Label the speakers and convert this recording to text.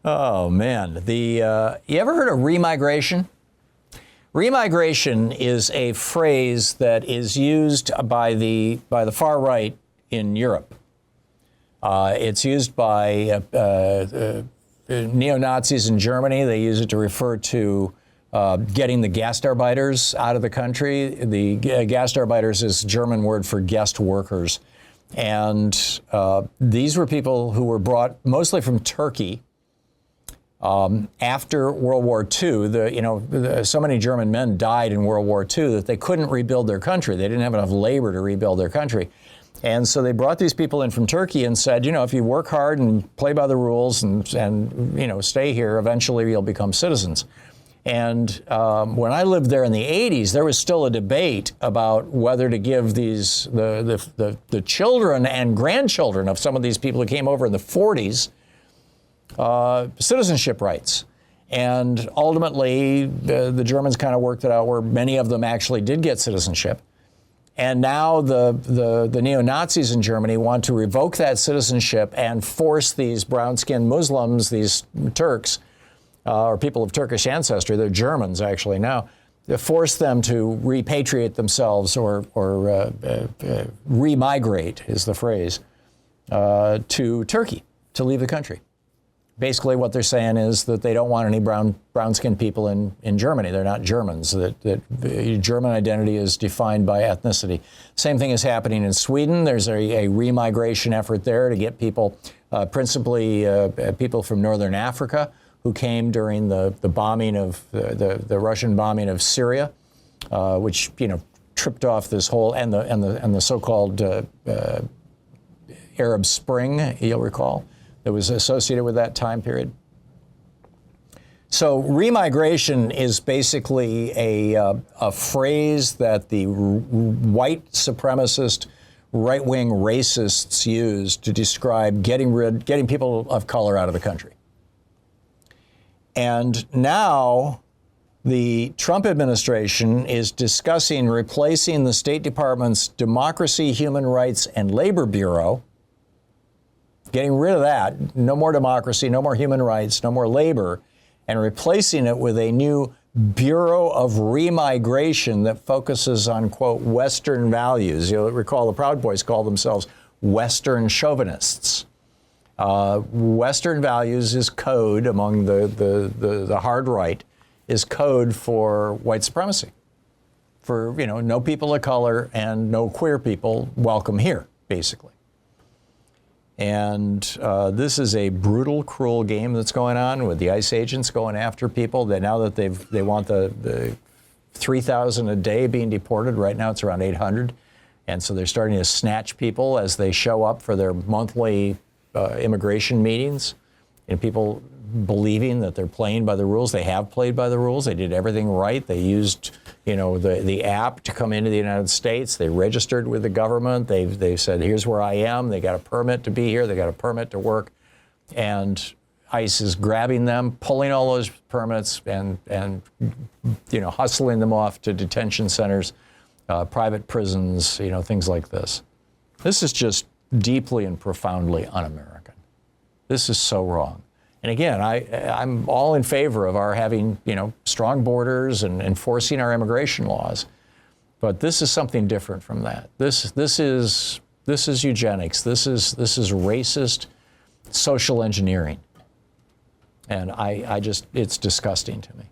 Speaker 1: Oh man, you ever heard of remigration? Remigration is a phrase that is used by the far right in Europe. It's used by neo-Nazis in Germany. They use it to refer to getting the Gastarbeiters out of the country. The Gastarbeiters is a German word for guest workers. And these were people who were brought mostly from Turkey after World War II. So many German men died in World War II that they couldn't rebuild their country. They didn't have enough labor to rebuild their country. And so they brought these people in from Turkey and said, if you work hard and play by the rules and stay here, eventually you'll become citizens. And when I lived there in the 80s, there was still a debate about whether to give the children and grandchildren of some of these people who came over in the 40s citizenship rights. And ultimately, the Germans kind of worked it out where many of them actually did get citizenship. And now the neo-Nazis in Germany want to revoke that citizenship and force these brown-skinned Muslims, these Turks, or people of Turkish ancestry, they're Germans actually now, to force them to repatriate themselves or remigrate is the phrase, to Turkey, to leave the country. Basically what they're saying is that they don't want any brown-skinned people in Germany. They're not Germans. That German identity is defined by ethnicity. Same thing is happening in Sweden. There's a remigration effort there to get people, principally people from northern Africa, who came during the bombing of the Russian bombing of Syria, which tripped off this whole and the so-called Arab Spring, you'll recall, that was associated with that time period. So remigration is basically a phrase that the white supremacist, right-wing racists use to describe getting people of color out of the country. And now the Trump administration is discussing replacing the State Department's Democracy, Human Rights, and Labor Bureau, getting rid of that, no more democracy, no more human rights, no more labor, and replacing it with a new Bureau of Remigration that focuses on, quote, Western values. You'll recall the Proud Boys call themselves Western chauvinists. Western values is code among the hard right, is code for white supremacy, for no people of color and no queer people welcome here, basically. And this is a brutal, cruel game that's going on with the ICE agents going after people. That now that they want the 3,000 a day being deported. Right now it's around 800, and so they're starting to snatch people as they show up for their monthly immigration meetings, and people believing that they're playing by the rules. They have played by the rules. They did everything right. They used, the app to come into the United States. They registered with the government. They said, here's where I am. They got a permit to be here. They got a permit to work. And ICE is grabbing them, pulling all those permits and hustling them off to detention centers, private prisons, things like this. This is just deeply and profoundly un-American. This is so wrong. And again, I'm all in favor of our having, strong borders and enforcing our immigration laws. But this is something different from that. This is eugenics. This is racist social engineering. And it's disgusting to me.